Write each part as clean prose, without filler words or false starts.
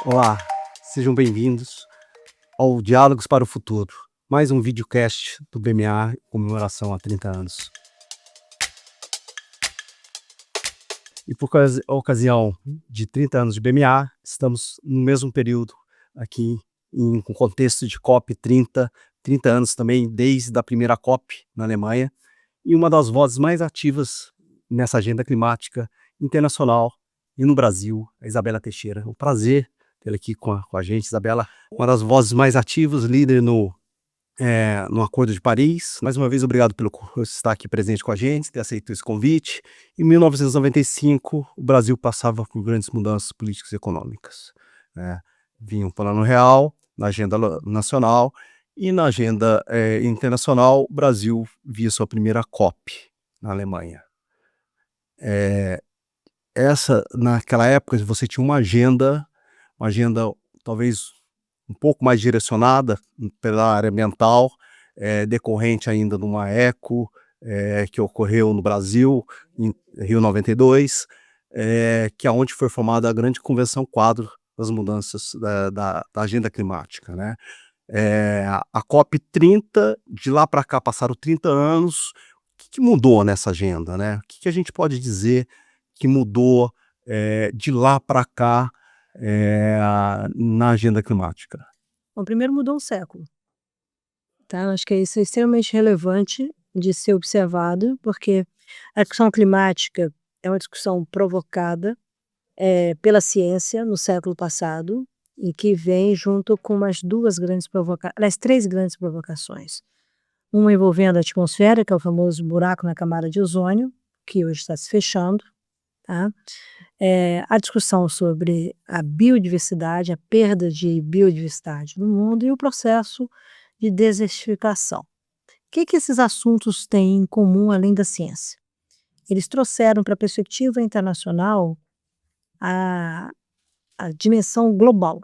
Olá, sejam bem-vindos ao Diálogos para o Futuro, mais um videocast do BMA em comemoração a 30 anos. E por ocasião de 30 anos de BMA, estamos no mesmo período aqui em um contexto de COP 30 anos também desde a primeira COP na Alemanha, e uma das vozes mais ativas nessa agenda climática internacional e no Brasil, a Isabela Teixeira. É um prazer tê-la aqui com a gente, Isabela, uma das vozes mais ativas, líder no Acordo de Paris. Mais uma vez, obrigado pelo estar aqui presente com a gente, ter aceito esse convite. Em 1995, o Brasil passava por grandes mudanças políticas e econômicas. Vinha um plano real na agenda nacional e na agenda internacional, o Brasil via sua primeira COP na Alemanha. Naquela época, você tinha uma agenda talvez um pouco mais direcionada pela área ambiental, decorrente ainda de uma ECO que ocorreu no Brasil, em Rio 92, que é onde foi formada a grande convenção quadro das mudanças da agenda climática, né? A COP 30, de lá para cá passaram 30 anos. O que mudou nessa agenda, né? O que a gente pode dizer que mudou de lá para cá na agenda climática? Bom, primeiro mudou um século, tá? Acho que isso é extremamente relevante de ser observado, porque a discussão climática é uma discussão provocada pela ciência no século passado e que vem junto com três grandes provocações. Uma envolvendo a atmosfera, que é o famoso buraco na camada de ozônio, que hoje está se fechando, tá? A discussão sobre a biodiversidade, a perda de biodiversidade no mundo e o processo de desertificação. O que esses assuntos têm em comum além da ciência? Eles trouxeram para a perspectiva internacional a dimensão global.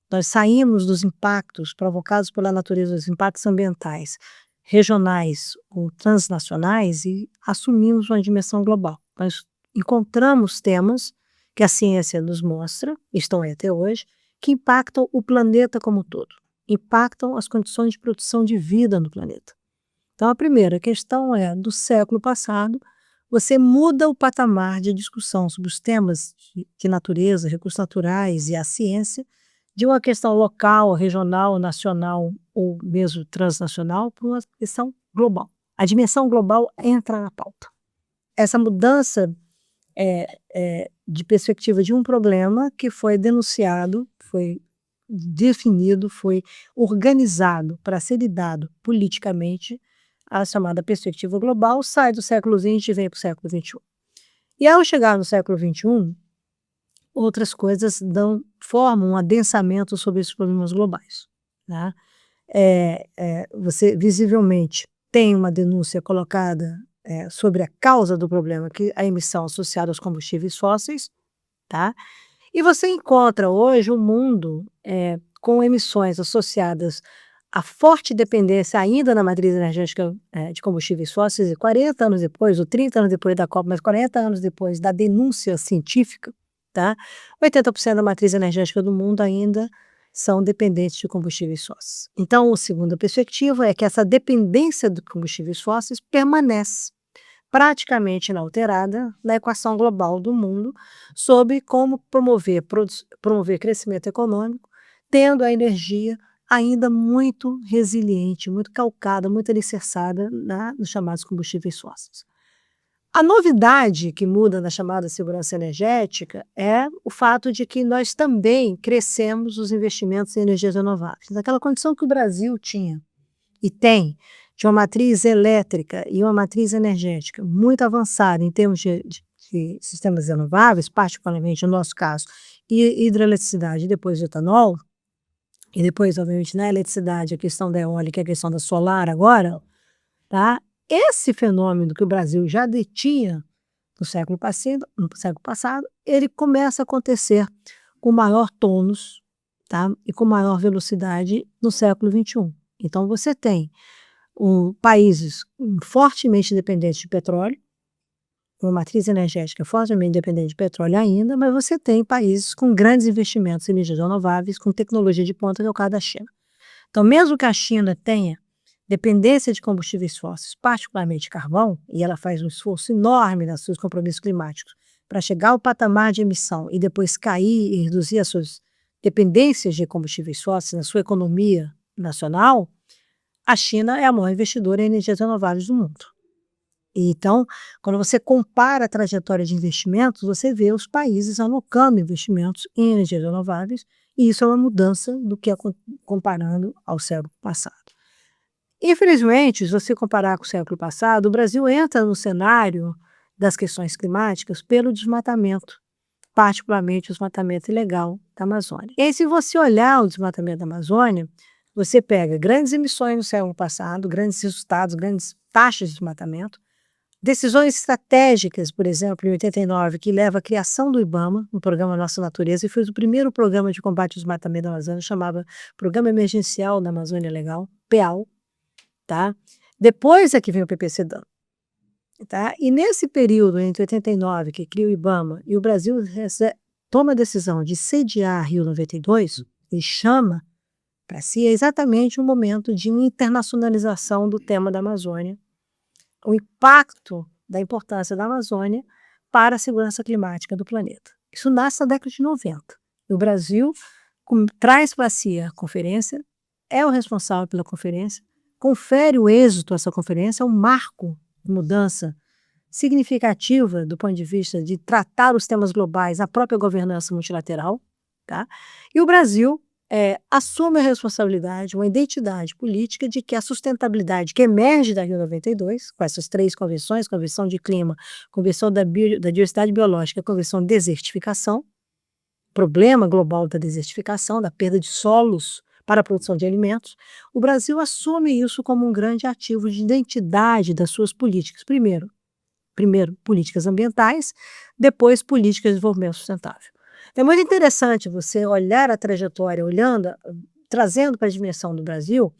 Nós saímos dos impactos provocados pela natureza, os impactos ambientais regionais ou transnacionais, e assumimos uma dimensão global. Nós encontramos temas que a ciência nos mostra, estão aí até hoje, que impactam o planeta como um todo, impactam as condições de produção de vida no planeta. Então, a primeira questão é, do século passado, você muda o patamar de discussão sobre os temas de natureza, recursos naturais e a ciência, de uma questão local, regional, nacional ou mesmo transnacional, para uma questão global. A dimensão global entra na pauta. Essa mudança de perspectiva de um problema que foi denunciado, foi definido, foi organizado para ser lidado politicamente, a chamada perspectiva global, sai do século XX e vem para o século XXI. E ao chegar no século XXI, outras coisas formam um adensamento sobre esses problemas globais, tá? Você visivelmente tem uma denúncia colocada sobre a causa do problema, que é a emissão associada aos combustíveis fósseis, tá? E você encontra hoje um mundo com emissões associadas a forte dependência ainda na matriz energética de combustíveis fósseis, e 40 anos depois, ou 30 anos depois da COP, mas 40 anos depois da denúncia científica, tá? 80% da matriz energética do mundo ainda são dependentes de combustíveis fósseis. Então, a segunda perspectiva é que essa dependência de combustíveis fósseis permanece praticamente inalterada na equação global do mundo sobre como promover crescimento econômico, tendo a energia ainda muito resiliente, muito calcada, muito alicerçada nos chamados combustíveis fósseis. A novidade que muda na chamada segurança energética é o fato de que nós também crescemos os investimentos em energias renováveis. Naquela condição que o Brasil tinha e tem, de uma matriz elétrica e uma matriz energética muito avançada em termos de sistemas renováveis, particularmente no nosso caso, hidroeletricidade e depois de etanol, e depois, obviamente, na eletricidade, a questão da eólica e a questão da solar agora, tá? Esse fenômeno que o Brasil já detinha no século passado, ele começa a acontecer com maior tônus, tá? E com maior velocidade no século XXI. Então, você tem países fortemente dependentes de petróleo, uma matriz energética fortemente dependente de petróleo ainda, mas você tem países com grandes investimentos em energias renováveis, com tecnologia de ponta, que é o caso da China. Então, mesmo que a China tenha dependência de combustíveis fósseis, particularmente carvão, e ela faz um esforço enorme nos seus compromissos climáticos para chegar ao patamar de emissão e depois cair e reduzir as suas dependências de combustíveis fósseis na sua economia nacional, a China é a maior investidora em energias renováveis do mundo. Então, quando você compara a trajetória de investimentos, você vê os países alocando investimentos em energias renováveis, e isso é uma mudança do que é comparando ao século passado. Infelizmente, se você comparar com o século passado, o Brasil entra no cenário das questões climáticas pelo desmatamento, particularmente o desmatamento ilegal da Amazônia. E aí, se você olhar o desmatamento da Amazônia, você pega grandes emissões no século passado, grandes resultados, grandes taxas de desmatamento, decisões estratégicas, por exemplo, em 89, que leva à criação do IBAMA, no programa Nossa Natureza, e foi o primeiro programa de combate ao desmatamento da Amazônia, chamava Programa Emergencial da Amazônia Legal, PEAL, tá? Depois é que vem o PPCDAM. Tá? E nesse período, entre 89, que cria o IBAMA, e o Brasil toma a decisão de sediar Rio 92, e chama para si, é exatamente o momento de internacionalização do tema da Amazônia, o impacto da importância da Amazônia para a segurança climática do planeta. Isso nasce na década de 90. O Brasil traz para si a conferência, é o responsável pela conferência, confere o êxito dessa conferência, é um marco de mudança significativa do ponto de vista de tratar os temas globais, a própria governança multilateral, tá? E o Brasil assume a responsabilidade, uma identidade política de que a sustentabilidade que emerge da Rio 92, com essas 3 convenções, Convenção de Clima, Convenção da Diversidade Biológica, Convenção de Desertificação, problema global da desertificação, da perda de solos para a produção de alimentos, o Brasil assume isso como um grande ativo de identidade das suas políticas. Primeiro, políticas ambientais, depois políticas de desenvolvimento sustentável. É muito interessante você olhar a trajetória, trazendo para a dimensão do Brasil,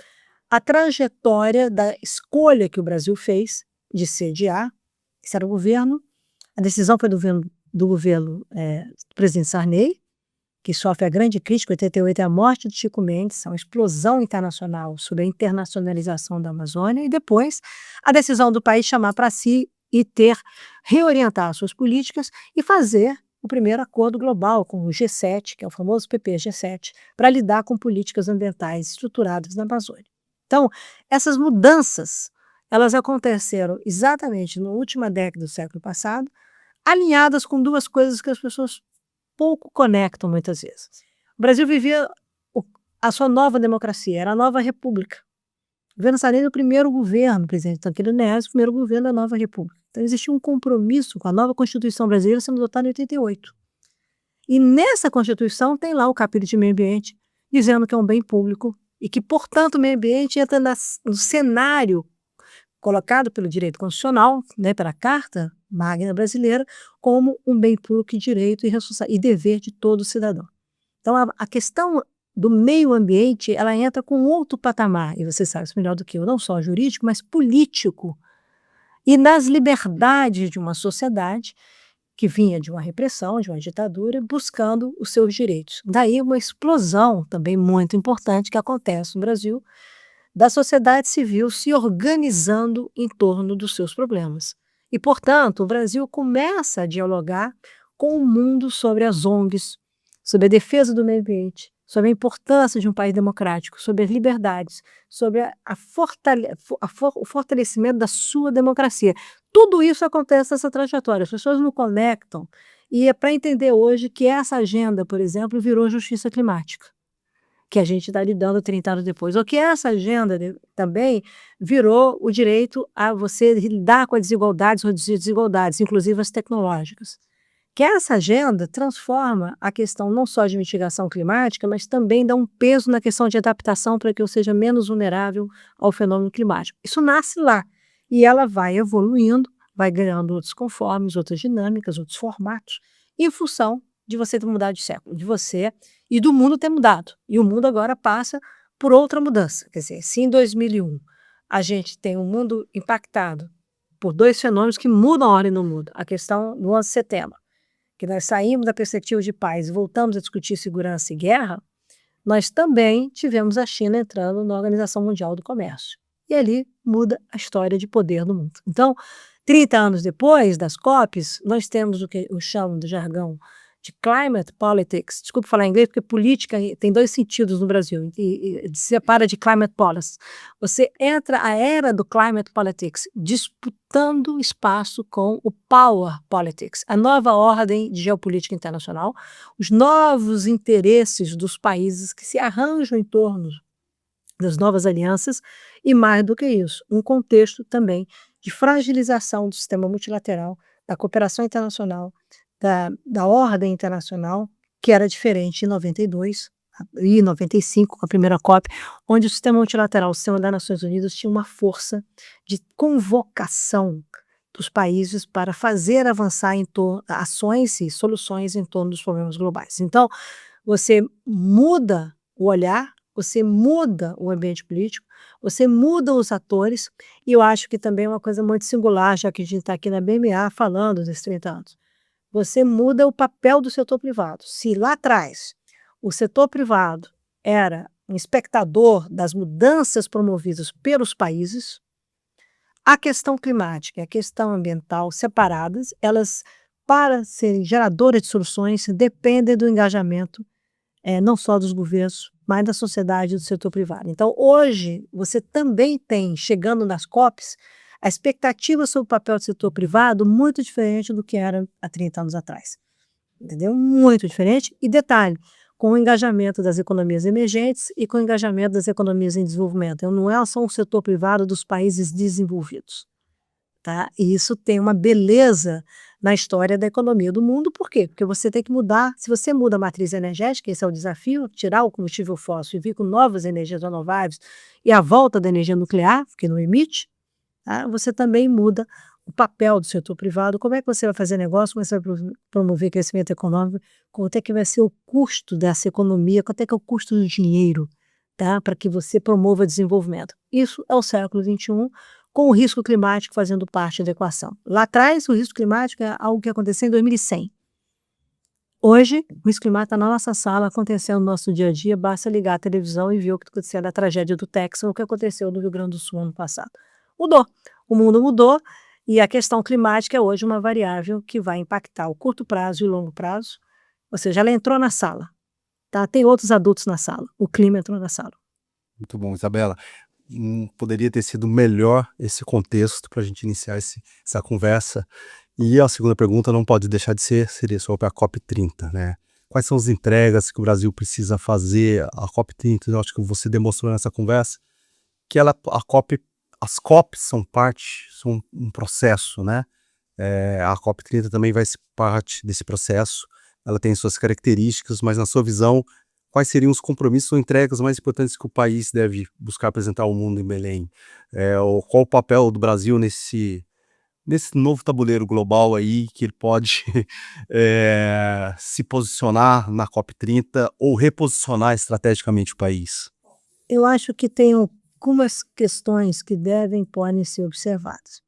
a trajetória da escolha que o Brasil fez de sediar, esse era o governo, a decisão foi do governo do presidente Sarney, que sofre a grande crítica, 88 é a morte de Chico Mendes, uma explosão internacional sobre a internacionalização da Amazônia, e depois a decisão do país chamar para si e reorientar as suas políticas e fazer o primeiro acordo global com o G7, que é o famoso PP-G7, para lidar com políticas ambientais estruturadas na Amazônia. Então, essas mudanças, elas aconteceram exatamente na última década do século passado, alinhadas com 2 coisas que as pessoas pouco conectam muitas vezes. O Brasil vivia a sua nova democracia, era a nova república. O governo Sarney era o primeiro governo, o presidente Tancredo Neves, o primeiro governo da nova república. Então, existia um compromisso com a nova Constituição brasileira sendo adotada em 88. E nessa Constituição tem lá o capítulo de meio ambiente, dizendo que é um bem público e que, portanto, o meio ambiente entra no cenário colocado pelo direito constitucional, pela Carta Magna Brasileira, como um bem público e direito e dever de todo cidadão. Então, a questão do meio ambiente, ela entra com outro patamar, e você sabe isso melhor do que eu, não só jurídico, mas político, e nas liberdades de uma sociedade que vinha de uma repressão, de uma ditadura, buscando os seus direitos. Daí uma explosão também muito importante que acontece no Brasil, da sociedade civil se organizando em torno dos seus problemas. E, portanto, o Brasil começa a dialogar com o mundo sobre as ONGs, sobre a defesa do meio ambiente, sobre a importância de um país democrático, sobre as liberdades, sobre o fortalecimento da sua democracia. Tudo isso acontece nessa trajetória, as pessoas não conectam. E é para entender hoje que essa agenda, por exemplo, virou justiça climática, que a gente está lidando 30 anos depois. Ou que essa agenda também virou o direito a você lidar com as desigualdades, reduzir desigualdades, inclusive as tecnológicas. Que essa agenda transforma a questão não só de mitigação climática, mas também dá um peso na questão de adaptação para que eu seja menos vulnerável ao fenômeno climático. Isso nasce lá e ela vai evoluindo, vai ganhando outros conformes, outras dinâmicas, outros formatos, em função de você ter mudado de século, de você e do mundo ter mudado. E o mundo agora passa por outra mudança. Quer dizer, se em 2001 a gente tem um mundo impactado por 2 fenômenos que mudam a ordem do mundo. A questão do 11 de setembro, que nós saímos da perspectiva de paz e voltamos a discutir segurança e guerra, nós também tivemos a China entrando na Organização Mundial do Comércio. E ali muda a história de poder do mundo. Então, 30 anos depois das COPs, nós temos o que eu chamo do jargão de climate politics. Desculpe falar em inglês, porque política tem 2 sentidos no Brasil, e se separa de climate policy. Você entra a era do climate politics disputando espaço com o power politics, a nova ordem de geopolítica internacional, os novos interesses dos países que se arranjam em torno das novas alianças e, mais do que isso, um contexto também de fragilização do sistema multilateral, da cooperação internacional, da ordem internacional, que era diferente em 92 e 95, com a primeira COP, onde o sistema multilateral, o sistema das Nações Unidas, tinha uma força de convocação dos países para fazer avançar em ações e soluções em torno dos problemas globais. Então, você muda o olhar, você muda o ambiente político, você muda os atores, e eu acho que também é uma coisa muito singular, já que a gente está aqui na BMA falando desses 30 anos. Você muda o papel do setor privado. Se lá atrás o setor privado era um espectador das mudanças promovidas pelos países, a questão climática e a questão ambiental separadas, elas, para serem geradoras de soluções, dependem do engajamento não só dos governos, mas da sociedade e do setor privado. Então, hoje, você também tem, chegando nas COPs, a expectativa sobre o papel do setor privado muito diferente do que era há 30 anos atrás. Entendeu? Muito diferente. E detalhe, com o engajamento das economias emergentes e com o engajamento das economias em desenvolvimento. Então, não é só um setor privado dos países desenvolvidos. Tá? E isso tem uma beleza na história da economia do mundo. Por quê? Porque você tem que mudar. Se você muda a matriz energética, esse é o desafio, tirar o combustível fóssil e vir com novas energias renováveis e a volta da energia nuclear, que não emite, tá? Você também muda o papel do setor privado. Como é que você vai fazer negócio, como é que você vai promover crescimento econômico, quanto é que vai ser o custo dessa economia, quanto é que é o custo do dinheiro, tá? Para que você promova desenvolvimento. Isso é o século XXI, com o risco climático fazendo parte da equação. Lá atrás, o risco climático é algo que aconteceu em 2100. Hoje, o risco climático está na nossa sala, acontecendo no nosso dia a dia, basta ligar a televisão e ver o que aconteceu na tragédia do Texas, o que aconteceu no Rio Grande do Sul ano passado. Mudou. O mundo mudou e a questão climática é hoje uma variável que vai impactar o curto prazo e o longo prazo. Ou seja, ela entrou na sala. Tá? Tem outros adultos na sala. O clima entrou na sala. Muito bom, Isabela. Poderia ter sido melhor esse contexto para a gente iniciar essa conversa. E a segunda pergunta não pode deixar de seria sobre a COP30, né? Quais são as entregas que o Brasil precisa fazer? A COP30, eu acho que você demonstrou nessa conversa, que as COPs são um processo, né? A COP30 também vai ser parte desse processo, ela tem suas características, mas na sua visão, quais seriam os compromissos ou entregas mais importantes que o país deve buscar apresentar ao mundo em Belém? Ou qual o papel do Brasil nesse novo tabuleiro global aí, que ele pode se posicionar na COP30 ou reposicionar estrategicamente o país? Eu acho que tem algumas questões que podem ser observadas.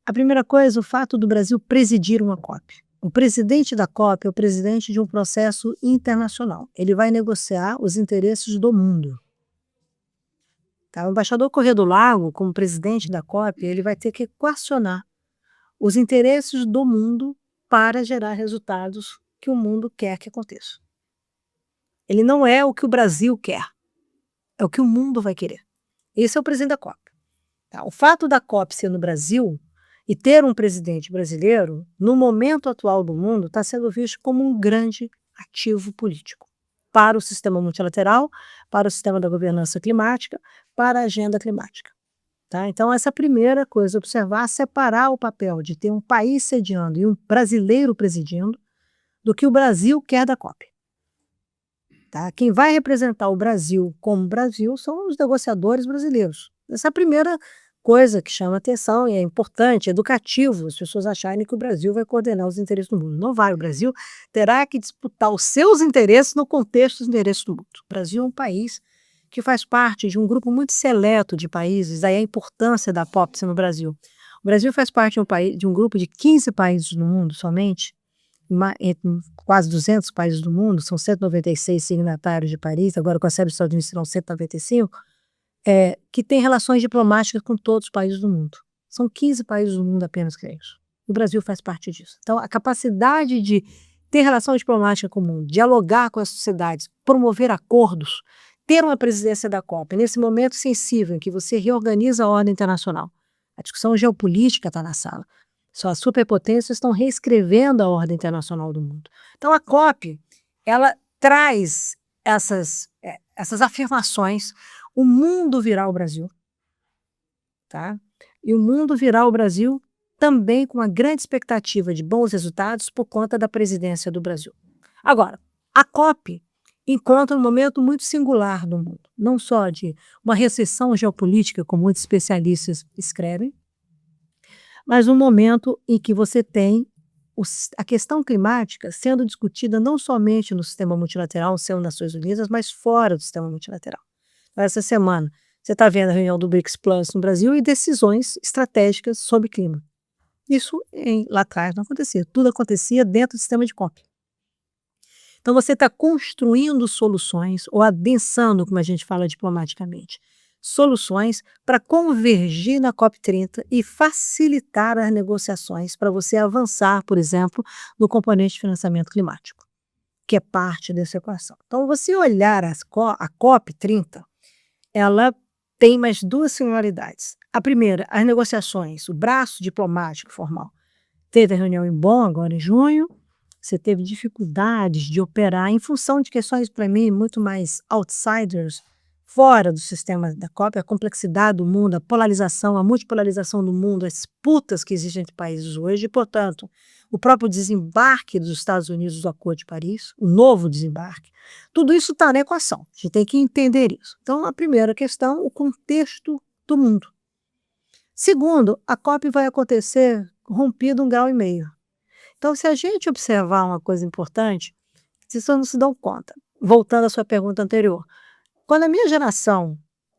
A primeira coisa, o fato do Brasil presidir uma COP. O presidente da COP é o presidente de um processo internacional. Ele vai negociar os interesses do mundo. Tá? O embaixador Corrêa do Lago, como presidente da COP, ele vai ter que equacionar os interesses do mundo para gerar resultados que o mundo quer que aconteça. Ele não é o que o Brasil quer, é o que o mundo vai querer. Esse é o presidente da COP. Tá? O fato da COP ser no Brasil e ter um presidente brasileiro, no momento atual do mundo, está sendo visto como um grande ativo político para o sistema multilateral, para o sistema da governança climática, para a agenda climática. Tá? Então, essa primeira coisa, observar, separar o papel de ter um país sediando e um brasileiro presidindo do que o Brasil quer da COP. Tá? Quem vai representar o Brasil como Brasil são os negociadores brasileiros. Essa é a primeira coisa que chama atenção e é importante, é educativo, as pessoas acharem que o Brasil vai coordenar os interesses do mundo. Não vai, o Brasil terá que disputar os seus interesses no contexto dos interesses do mundo. O Brasil é um país que faz parte de um grupo muito seleto de países, daí a importância da COP no Brasil. O Brasil faz parte de um grupo de 15 países no mundo somente, entre quase 200 países do mundo, são 196 signatários de Paris, agora com a sede dos Estados Unidos serão 195, que tem relações diplomáticas com todos os países do mundo. São 15 países do mundo apenas que é isso. O Brasil faz parte disso. Então, a capacidade de ter relação diplomática com o mundo, dialogar com as sociedades, promover acordos, ter uma presidência da COP, nesse momento sensível em que você reorganiza a ordem internacional. A discussão geopolítica está na sala. Só as superpotências estão reescrevendo a ordem internacional do mundo. Então, a COP, ela traz essas afirmações. O mundo virá o Brasil, tá? E o mundo virá o Brasil também com uma grande expectativa de bons resultados por conta da presidência do Brasil. Agora, a COP encontra um momento muito singular do mundo, não só de uma recessão geopolítica, como muitos especialistas escrevem, mas um momento em que você tem a questão climática sendo discutida não somente no sistema multilateral, no sistema das Nações Unidas, mas fora do sistema multilateral. Essa semana, você está vendo a reunião do BRICS Plus no Brasil e decisões estratégicas sobre clima. Isso lá atrás não acontecia. Tudo acontecia dentro do sistema de COP. Então, você está construindo soluções, ou adensando, como a gente fala diplomaticamente, soluções para convergir na COP30 e facilitar as negociações para você avançar, por exemplo, no componente de financiamento climático, que é parte dessa equação. Então, você olhar a COP30, ela tem mais duas singularidades. A primeira, as negociações, o braço diplomático formal. Teve a reunião em Bonn, agora em junho, você teve dificuldades de operar em função de questões, para mim, muito mais outsiders, fora do sistema da COP, a complexidade do mundo, a polarização, a multipolarização do mundo, as disputas que existem entre países hoje, e, portanto, o próprio desembarque dos Estados Unidos do Acordo de Paris, o novo desembarque, tudo isso está na equação. A gente tem que entender isso. Então, a primeira questão, o contexto do mundo. Segundo, a COP vai acontecer rompido 1,5 graus. Então, se a gente observar uma coisa importante, vocês não se dão conta. Voltando à sua pergunta anterior, quando a minha geração,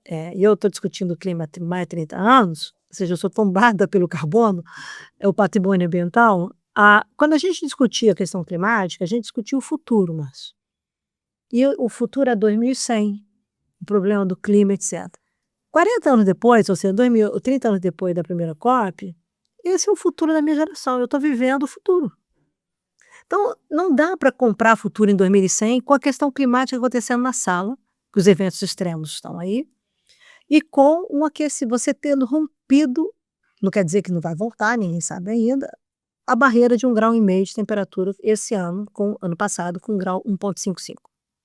e eu estou discutindo o clima há mais de 30 anos, ou seja, eu sou tombada pelo carbono, é o patrimônio ambiental, quando a gente discutia a questão climática, a gente discutia o futuro, mas e o futuro é 2100, o problema do clima, etc. 40 anos depois, ou seja, 30 anos depois da primeira COP, esse é o futuro da minha geração, eu estou vivendo o futuro. Então, não dá para comprar futuro em 2100 com a questão climática acontecendo na sala, que os eventos extremos estão aí, e com você tendo rompido, não quer dizer que não vai voltar, ninguém sabe ainda, a barreira de 1,5 graus de temperatura esse ano, ano passado, com 1,55 graus.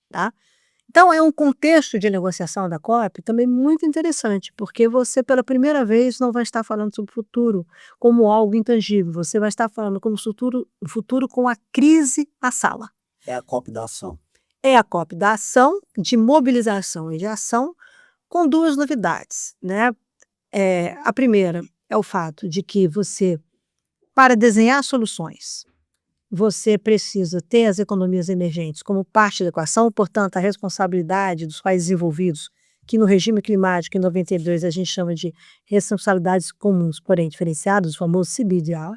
Tá? Então, é um contexto de negociação da COP também muito interessante, porque você, pela primeira vez, não vai estar falando sobre o futuro como algo intangível, você vai estar falando como o futuro com a crise à sala. É a COP da ação. É a COP da ação, de mobilização e de ação, com duas novidades, né? A primeira é o fato de que você, para desenhar soluções, você precisa ter as economias emergentes como parte da equação, portanto, a responsabilidade dos países envolvidos, que no regime climático, em 92, a gente chama de responsabilidades comuns, porém diferenciadas, o famoso CBDR.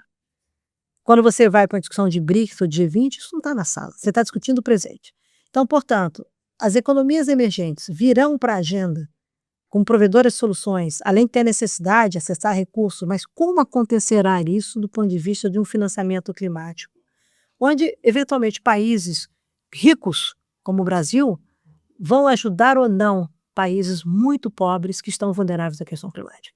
Quando você vai para uma discussão de BRICS ou de G20, isso não está na sala, você está discutindo o presente. Então, portanto, as economias emergentes virão para a agenda como provedoras de soluções, além de ter necessidade de acessar recursos, mas como acontecerá isso do ponto de vista de um financiamento climático? Onde, eventualmente, países ricos, como o Brasil, vão ajudar ou não países muito pobres que estão vulneráveis à questão climática.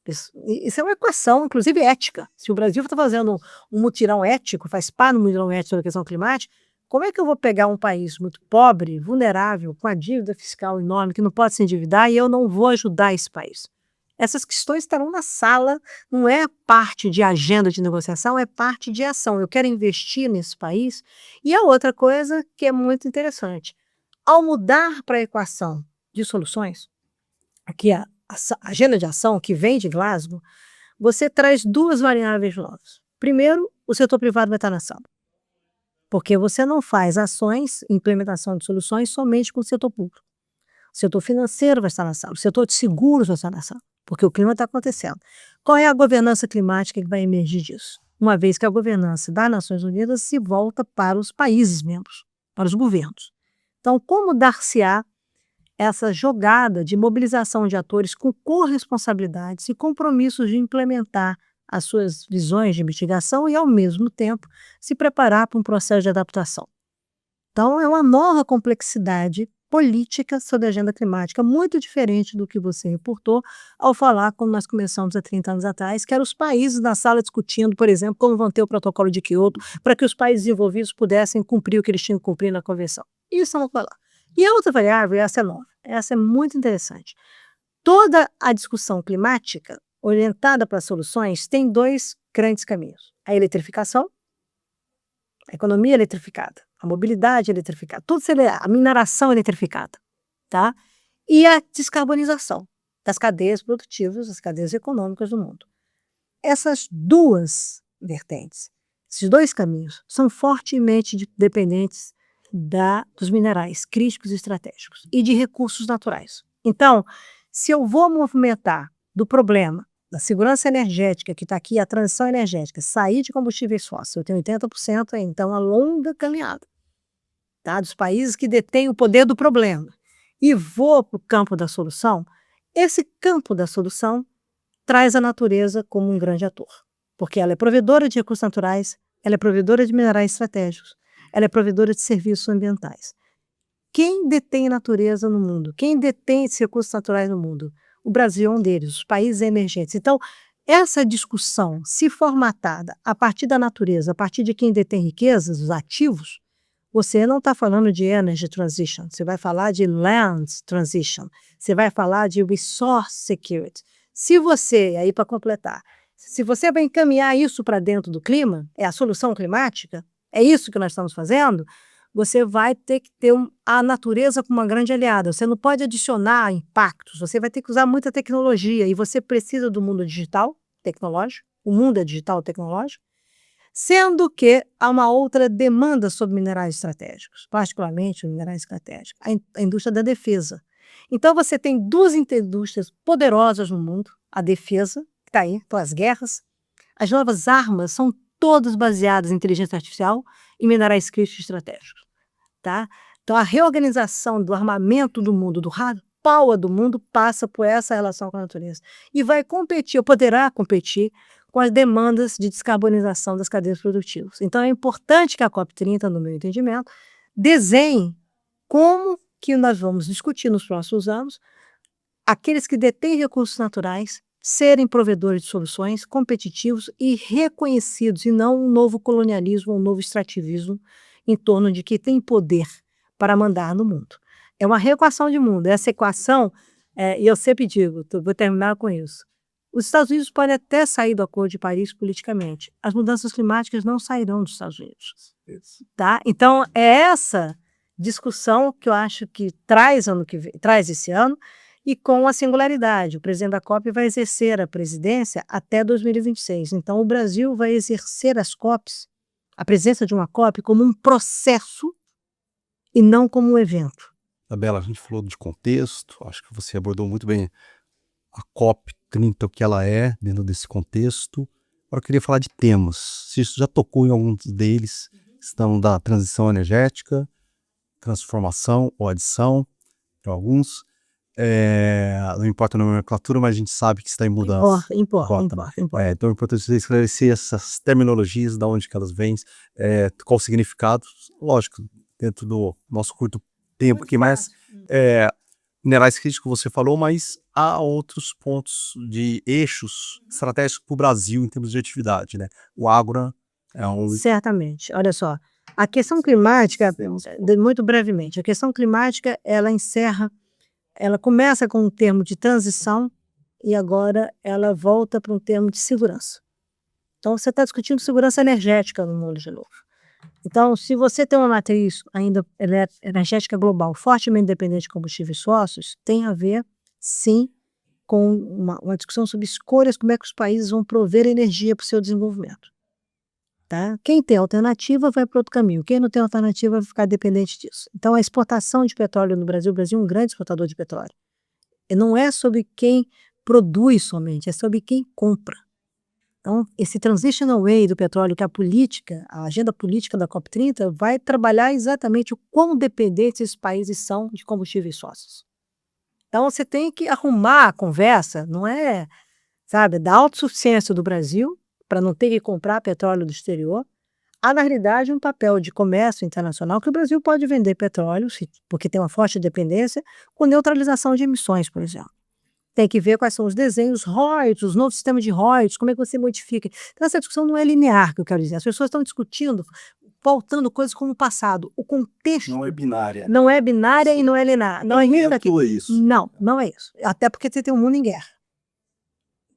Isso é uma equação, inclusive ética. Se o Brasil está fazendo um mutirão ético, faz parte do mutirão ético sobre a questão climática, como é que eu vou pegar um país muito pobre, vulnerável, com a dívida fiscal enorme, que não pode se endividar, e eu não vou ajudar esse país? Essas questões estarão na sala, não é parte de agenda de negociação, é parte de ação. Eu quero investir nesse país. E a outra coisa que é muito interessante, ao mudar para a equação de soluções, aqui a agenda de ação que vem de Glasgow, você traz duas variáveis novas. Primeiro, o setor privado vai estar na sala, porque você não faz ações, implementação de soluções somente com o setor público. O setor financeiro vai estar na sala, o setor de seguros vai estar na sala. porque o clima está acontecendo. Qual é a governança climática que vai emergir disso? Uma vez que a governança das Nações Unidas se volta para os países membros, para os governos. Então, como dar-se-á essa jogada de mobilização de atores com corresponsabilidades e compromissos de implementar as suas visões de mitigação e, ao mesmo tempo, se preparar para um processo de adaptação? Então, é uma nova complexidade política sobre a agenda climática, muito diferente do que você reportou ao falar, como nós começamos há 30 anos atrás, que eram os países na sala discutindo, por exemplo, como vão ter o protocolo de Quioto para que os países envolvidos pudessem cumprir o que eles tinham que cumprir na convenção. Isso não vai lá. E a outra variável, essa é nova, essa é muito interessante. Toda a discussão climática orientada para soluções tem dois grandes caminhos: a eletrificação, a economia eletrificada, a mobilidade eletrificada, tudo a mineração eletrificada, tá? E a descarbonização das cadeias produtivas, das cadeias econômicas do mundo. Essas duas vertentes, esses dois caminhos, são fortemente dependentes dos minerais críticos e estratégicos e de recursos naturais. Então, se eu vou movimentar do problema da segurança energética, que está aqui, a transição energética, sair de combustíveis fósseis, eu tenho 80%, então a longa caminhada, tá? Dos países que detêm o poder do problema, e vou para o campo da solução, esse campo da solução traz a natureza como um grande ator, porque ela é provedora de recursos naturais, ela é provedora de minerais estratégicos, ela é provedora de serviços ambientais. Quem detém natureza no mundo? Quem detém esses recursos naturais no mundo? O Brasil é um deles, os países emergentes. Então, essa discussão, se formatada a partir da natureza, a partir de quem detém riquezas, os ativos, você não está falando de energy transition, você vai falar de land transition, você vai falar de resource security. Se você, aí para completar, se você vai encaminhar isso para dentro do clima, é a solução climática, é isso que nós estamos fazendo, você vai ter que ter a natureza como uma grande aliada. Você não pode adicionar impactos, você vai ter que usar muita tecnologia e você precisa do mundo digital, tecnológico, o mundo é digital tecnológico, sendo que há uma outra demanda sobre minerais estratégicos, particularmente os minerais estratégicos, a indústria da defesa. Então você tem duas indústrias poderosas no mundo, a defesa, que está aí, então as guerras, as novas armas são todas baseadas em inteligência artificial e minerais críticos estratégicos, tá? Então a reorganização do armamento do mundo, do hard power do mundo, passa por essa relação com a natureza e vai competir, ou poderá competir, com as demandas de descarbonização das cadeias produtivas. Então é importante que a COP30, no meu entendimento, desenhe como que nós vamos discutir nos próximos anos aqueles que detêm recursos naturais serem provedores de soluções competitivos e reconhecidos, e não um novo colonialismo, um novo extrativismo em torno de que tem poder para mandar no mundo. É uma reequação de mundo. Essa equação, e eu sempre digo, vou terminar com isso, os Estados Unidos podem até sair do Acordo de Paris politicamente, as mudanças climáticas não sairão dos Estados Unidos. Tá? Então, é essa discussão que eu acho que traz esse ano, e com a singularidade, o presidente da COP vai exercer a presidência até 2026. Então, o Brasil vai exercer as COPs, a presença de uma COP, como um processo e não como um evento. Isabela, a gente falou de contexto, acho que você abordou muito bem a COP30, o que ela é dentro desse contexto. Agora eu queria falar de temas. Você já tocou em alguns deles, questão da transição energética, transformação ou adição, para alguns. Não importa a nomenclatura, mas a gente sabe que está em mudança. Importa. Então é importante você esclarecer essas terminologias, de onde que elas vêm, qual o significado, lógico, dentro do nosso curto tempo aqui, mas minerais críticos você falou, mas há outros pontos de eixos estratégicos para o Brasil em termos de atividade, né? O agro é um... Certamente. Olha só, a questão climática, muito brevemente, a questão climática, ela começa com um termo de transição e agora ela volta para um termo de segurança. Então, você está discutindo segurança energética no mundo de novo. Então, se você tem uma matriz ainda energética global fortemente dependente de combustíveis fósseis, tem a ver, sim, com uma discussão sobre escolhas, como é que os países vão prover energia para o seu desenvolvimento. Tá? Quem tem alternativa vai para outro caminho, quem não tem alternativa vai ficar dependente disso. Então, a exportação de petróleo no Brasil, o Brasil é um grande exportador de petróleo. E não é sobre quem produz somente, é sobre quem compra. Então, esse transition away do petróleo, que a agenda política da COP30 vai trabalhar exatamente o quão dependentes esses países são de combustíveis fósseis. Então, você tem que arrumar a conversa, não é, sabe, da autossuficiência do Brasil, para não ter que comprar petróleo do exterior, há, na realidade, um papel de comércio internacional que o Brasil pode vender petróleo, porque tem uma forte dependência, com neutralização de emissões, por exemplo. Tem que ver quais são os desenhos, royalties, os novos sistemas de royalties, como é que você modifica. Então, essa discussão não é linear, que eu quero dizer. As pessoas estão discutindo, pautando coisas como o passado. O contexto Não é binária. não é binária e não é linear. Não é isso aqui. é isso. Não, não é isso. Até porque você tem um mundo em guerra.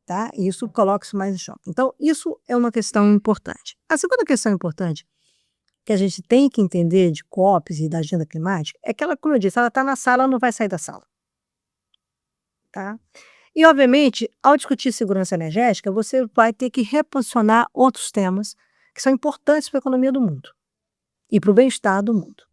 Tá? E isso coloca isso mais em choque. Então, isso é uma questão importante. A segunda questão importante que a gente tem que entender de COPs e da agenda climática é que ela, como eu disse, ela está na sala, ela não vai sair da sala. Tá? E, obviamente, ao discutir segurança energética, você vai ter que reposicionar outros temas que são importantes para a economia do mundo e para o bem-estar do mundo.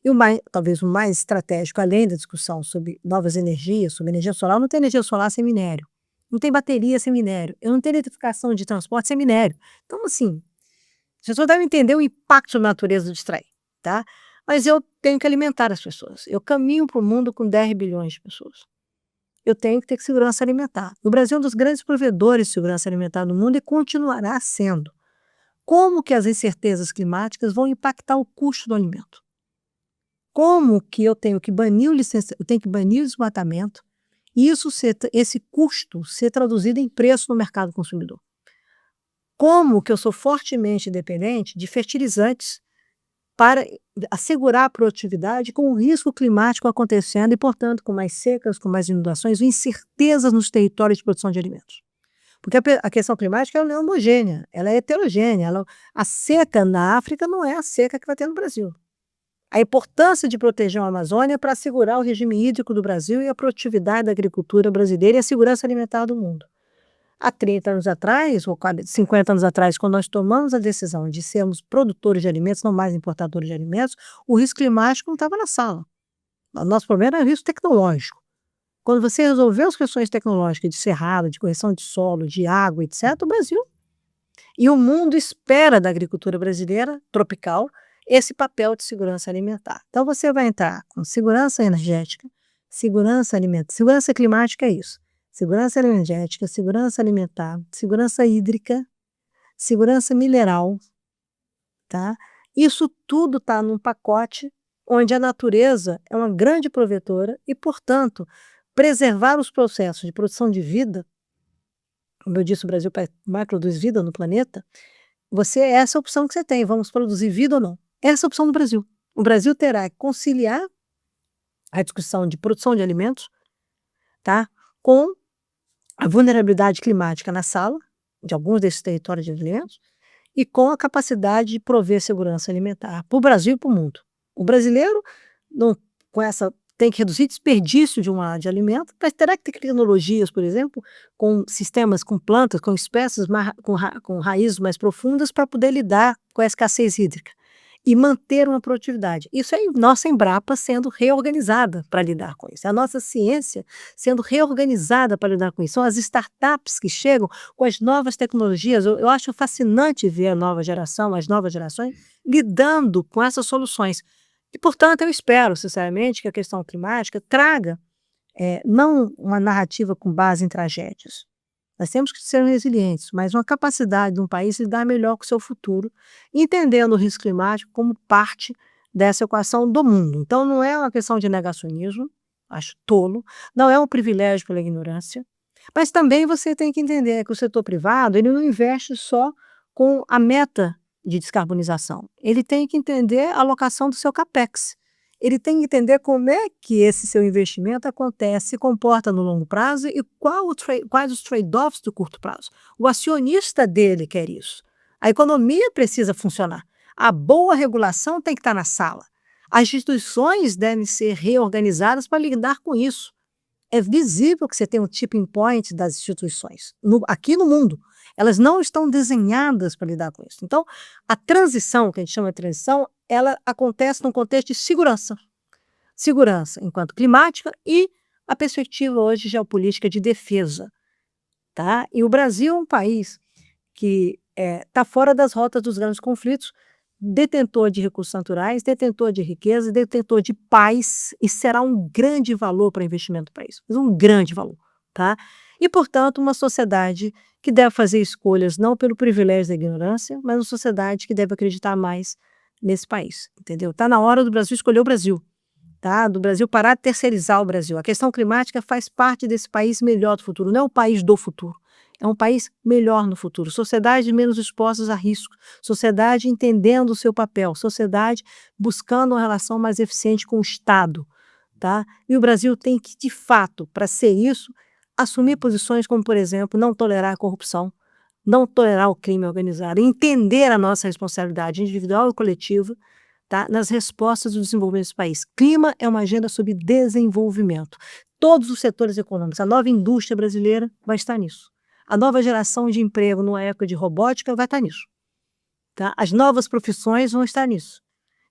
E talvez o mais estratégico, além da discussão sobre novas energias, sobre energia solar, não tem energia solar sem minério, não tem bateria sem minério, eu não tenho eletrificação de transporte sem minério. Então, assim, as pessoas devem entender o impacto sobre a natureza disso aí, tá? Mas eu tenho que alimentar as pessoas. Eu caminho para o mundo com 10 bilhões de pessoas. Eu tenho que ter segurança alimentar. O Brasil é um dos grandes provedores de segurança alimentar no mundo e continuará sendo. Como que as incertezas climáticas vão impactar o custo do alimento? Como que eu tenho que banir o desmatamento e esse custo ser traduzido em preço no mercado consumidor? Como que eu sou fortemente dependente de fertilizantes para assegurar a produtividade com o risco climático acontecendo e, portanto, com mais secas, com mais inundações, incertezas nos territórios de produção de alimentos. Porque a questão climática ela não é homogênea, ela é heterogênea. A seca na África não é a seca que vai ter no Brasil. A importância de proteger a Amazônia para assegurar o regime hídrico do Brasil e a produtividade da agricultura brasileira e a segurança alimentar do mundo. Há 30 anos atrás, ou 50 anos atrás, quando nós tomamos a decisão de sermos produtores de alimentos, não mais importadores de alimentos, o risco climático não estava na sala. O nosso problema era o risco tecnológico. Quando você resolveu as questões tecnológicas de cerrado, de correção de solo, de água, etc., o Brasil e o mundo espera da agricultura brasileira, tropical, esse papel de segurança alimentar. Então, você vai entrar com segurança energética, segurança alimentar. Segurança climática é isso. Segurança energética, segurança alimentar, segurança hídrica, segurança mineral, tá? Isso tudo está num pacote onde a natureza é uma grande provedora e, portanto, preservar os processos de produção de vida, como eu disse, o Brasil vai produzir vida no planeta, essa é a opção que você tem, vamos produzir vida ou não. Essa é a opção do Brasil. O Brasil terá que conciliar a discussão de produção de alimentos, tá, com a vulnerabilidade climática na sala, de alguns desses territórios de alimentos, e com a capacidade de prover segurança alimentar para o Brasil e para o mundo. O brasileiro tem que reduzir desperdício de alimento, mas terá que ter tecnologias, por exemplo, com sistemas, com plantas, com espécies com raízes mais profundas para poder lidar com a escassez hídrica e manter uma produtividade. Isso é a nossa Embrapa sendo reorganizada para lidar com isso. É a nossa ciência sendo reorganizada para lidar com isso. São as startups que chegam com as novas tecnologias. Eu acho fascinante ver a nova geração, as novas gerações, lidando com essas soluções. E, portanto, eu espero, sinceramente, que a questão climática traga não uma narrativa com base em tragédias. Nós temos que ser resilientes, mas uma capacidade de um país lidar melhor com o seu futuro, entendendo o risco climático como parte dessa equação do mundo. Então, não é uma questão de negacionismo, acho tolo, não é um privilégio pela ignorância, mas também você tem que entender que o setor privado ele não investe só com a meta de descarbonização. Ele tem que entender a alocação do seu CAPEX. Ele tem que entender como é que esse seu investimento acontece, se comporta no longo prazo e quais os trade-offs do curto prazo. O acionista dele quer isso. A economia precisa funcionar. A boa regulação tem que estar na sala. As instituições devem ser reorganizadas para lidar com isso. É visível que você tem um tipping point das instituições. Aqui no mundo, elas não estão desenhadas para lidar com isso. Então, a transição, que a gente chama de transição, ela acontece num contexto de segurança. Segurança enquanto climática e a perspectiva hoje geopolítica de defesa. tá? E o Brasil é um país que está fora das rotas dos grandes conflitos, detentor de recursos naturais, detentor de riqueza, detentor de paz, e será um grande valor para investimento do país, mas um grande valor, tá? E, portanto, uma sociedade que deve fazer escolhas não pelo privilégio da ignorância, mas uma sociedade que deve acreditar mais nesse país, entendeu? Está na hora do Brasil escolher o Brasil, tá? Do Brasil parar de terceirizar o Brasil. A questão climática faz parte desse país melhor do futuro, não é o país do futuro. É um país melhor no futuro, sociedade menos expostas a risco, sociedade entendendo o seu papel, sociedade buscando uma relação mais eficiente com o Estado, tá? E o Brasil tem que, de fato, para ser isso, assumir posições como, por exemplo, não tolerar a corrupção, não tolerar o crime organizado, entender a nossa responsabilidade individual e coletiva, tá, nas respostas do desenvolvimento desse país. Clima é uma agenda sobre desenvolvimento. Todos os setores econômicos, a nova indústria brasileira vai estar nisso. A nova geração de emprego numa época de robótica vai estar nisso. Tá? As novas profissões vão estar nisso.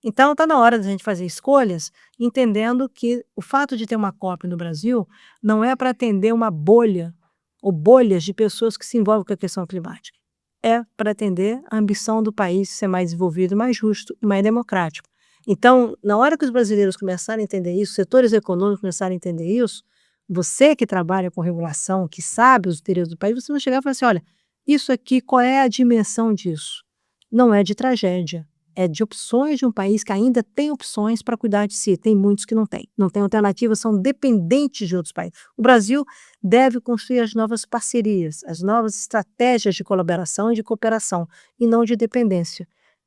Então, está na hora da gente fazer escolhas, entendendo que o fato de ter uma COP no Brasil não é para atender uma bolha ou bolhas de pessoas que se envolvem com a questão climática. É para atender a ambição do país ser mais desenvolvido, mais justo e mais democrático. Então, na hora que os brasileiros começarem a entender isso, setores econômicos começarem a entender isso, você que trabalha com regulação, que sabe os interesses do país, você vai chegar e falar assim, olha, isso aqui, qual é a dimensão disso? Não é de tragédia, é de opções de um país que ainda tem opções para cuidar de si. Tem muitos que não têm. Não têm alternativas, são dependentes de outros países. O Brasil deve construir as novas parcerias, as novas estratégias de colaboração e de cooperação, e não de dependência.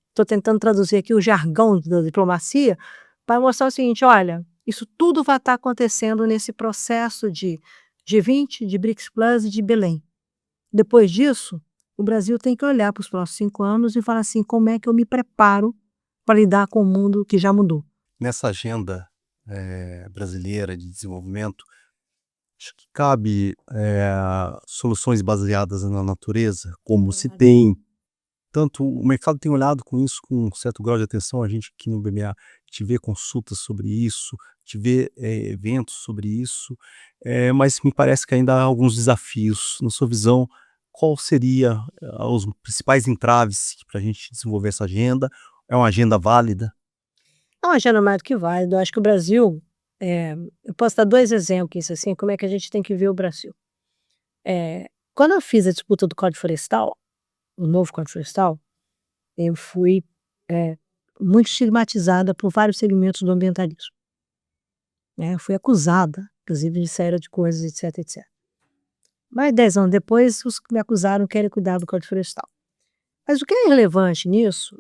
Estou tentando traduzir aqui o jargão da diplomacia para mostrar o seguinte, olha, isso tudo vai estar acontecendo nesse processo de G20, de BRICS Plus e de Belém. Depois disso, o Brasil tem que olhar para os próximos 5 anos e falar assim, como é que eu me preparo para lidar com o mundo que já mudou. Nessa agenda brasileira de desenvolvimento, acho que cabe soluções baseadas na natureza, como se tem, tanto o mercado tem olhado com isso com um certo grau de atenção, a gente aqui no BMA, a gente vê consultas sobre isso, a gente vê eventos sobre isso, mas me parece que ainda há alguns desafios. Na sua visão, qual seria os principais entraves para a gente desenvolver essa agenda? É uma agenda válida? É uma agenda mais do que válida. Eu acho que o Brasil, eu posso dar 2 exemplos, assim, como é que a gente tem que ver o Brasil. Quando eu fiz a disputa do Código Florestal, o novo Código Florestal, eu fui muito estigmatizada por vários segmentos do ambientalismo. Eu fui acusada, inclusive, de série de coisas, etc, etc. Mas 10 anos depois, os que me acusaram querem cuidar do Código Florestal. Mas o que é relevante nisso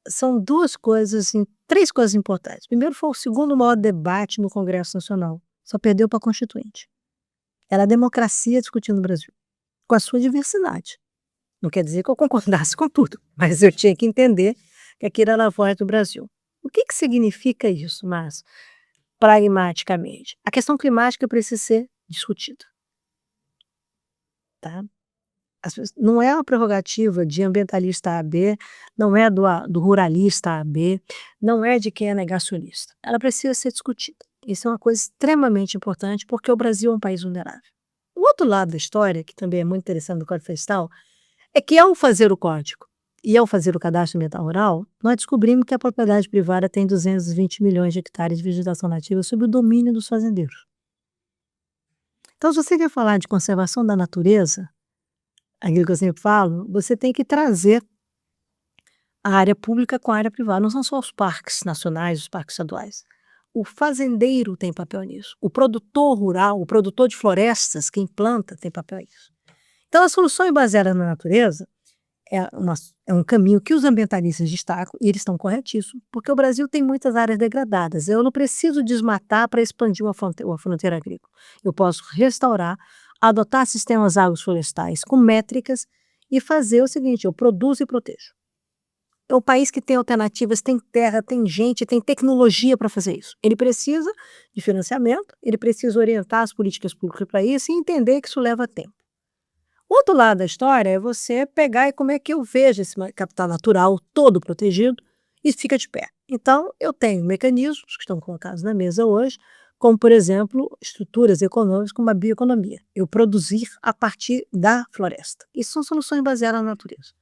são 2 coisas, assim, 3 coisas importantes. Primeiro, foi o segundo maior debate no Congresso Nacional, só perdeu para a Constituinte. Era a democracia discutindo no Brasil, com a sua diversidade. Não quer dizer que eu concordasse com tudo, mas eu tinha que entender que aquilo era a voz do Brasil. O que significa isso, Márcio? Pragmaticamente, a questão climática precisa ser discutida. Tá? Não é uma prerrogativa de ambientalista A, B, não é do ruralista A, B, não é de quem é negacionista. Ela precisa ser discutida. Isso é uma coisa extremamente importante, porque o Brasil é um país vulnerável. O outro lado da história, que também é muito interessante do Código Florestal, é que ao fazer o código e ao fazer o cadastro ambiental rural, nós descobrimos que a propriedade privada tem 220 milhões de hectares de vegetação nativa sob o domínio dos fazendeiros. Então, se você quer falar de conservação da natureza, aquilo que eu sempre falo, você tem que trazer a área pública com a área privada. Não são só os parques nacionais, os parques estaduais. O fazendeiro tem papel nisso. O produtor rural, o produtor de florestas, quem planta, tem papel nisso. Então, as soluções baseadas na natureza é um caminho que os ambientalistas destacam, e eles estão corretíssimos, porque o Brasil tem muitas áreas degradadas. Eu não preciso desmatar para expandir uma fronteira agrícola. Eu posso restaurar, adotar sistemas agroflorestais com métricas e fazer o seguinte, eu produzo e protejo. É um país que tem alternativas, tem terra, tem gente, tem tecnologia para fazer isso. Ele precisa de financiamento, ele precisa orientar as políticas públicas para isso e entender que isso leva tempo. O outro lado da história é você pegar e como é que eu vejo esse capital natural todo protegido e fica de pé. Então, eu tenho mecanismos que estão colocados na mesa hoje como, por exemplo, estruturas econômicas como a bioeconomia. Eu produzir a partir da floresta. Isso são soluções baseadas na natureza.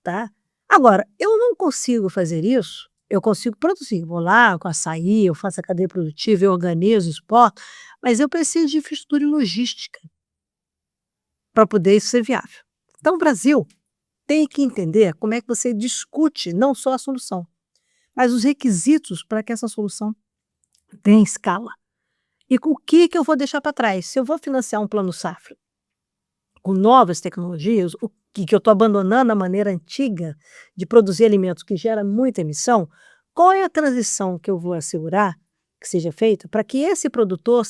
Tá? Agora, eu não consigo fazer isso, eu consigo produzir. Vou lá com açaí, eu faço a cadeia produtiva, eu organizo, exporto, mas eu preciso de infraestrutura e logística para poder isso ser viável. Então, o Brasil tem que entender como é que você discute não só a solução, mas os requisitos para que essa solução tenha escala. E com o que eu vou deixar para trás? Se eu vou financiar um plano safra com novas tecnologias, o que eu estou abandonando a maneira antiga de produzir alimentos que gera muita emissão, qual é a transição que eu vou assegurar que seja feita para que esse produtor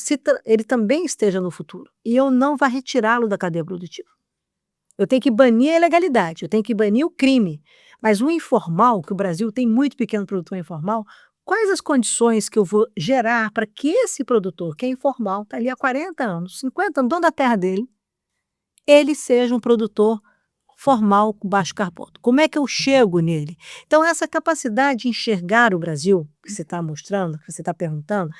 ele também esteja no futuro e eu não vá retirá-lo da cadeia produtiva? Eu tenho que banir a ilegalidade, eu tenho que banir o crime, mas o informal, que o Brasil tem muito pequeno produtor informal, quais as condições que eu vou gerar para que esse produtor, que é informal, está ali há 40 anos, 50 anos, dono da terra dele, ele seja um produtor formal com baixo carbono? Como é que eu chego nele? Então, essa capacidade de enxergar o Brasil, que você está mostrando, que você está perguntando,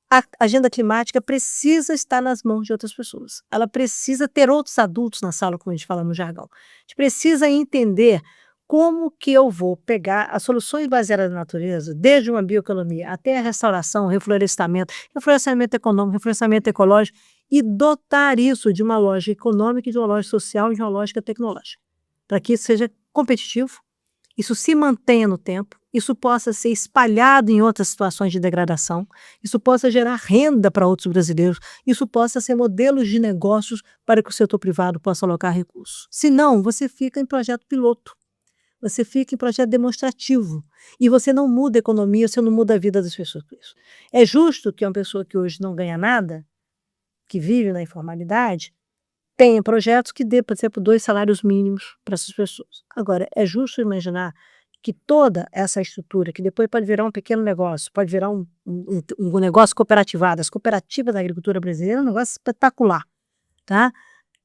a agenda climática precisa estar nas mãos de outras pessoas. Ela precisa ter outros adultos na sala, como a gente fala no jargão. A gente precisa entender como que eu vou pegar as soluções baseadas na natureza, desde uma bioeconomia até a restauração, reflorestamento, reflorestamento econômico, reflorestamento ecológico, e dotar isso de uma lógica econômica, de uma lógica social e de uma lógica tecnológica, para que isso seja competitivo, isso se mantenha no tempo, isso possa ser espalhado em outras situações de degradação, isso possa gerar renda para outros brasileiros, isso possa ser modelos de negócios para que o setor privado possa alocar recursos. Senão, você fica em projeto piloto, você fica em projeto demonstrativo, e você não muda a economia, você não muda a vida das pessoas com isso. É justo que uma pessoa que hoje não ganha nada, que vive na informalidade, tenha projetos que dê, por exemplo, 2 salários mínimos para essas pessoas. Agora, é justo imaginar que toda essa estrutura, que depois pode virar um pequeno negócio, pode virar um negócio cooperativado, as cooperativas da agricultura brasileira é um negócio espetacular, tá?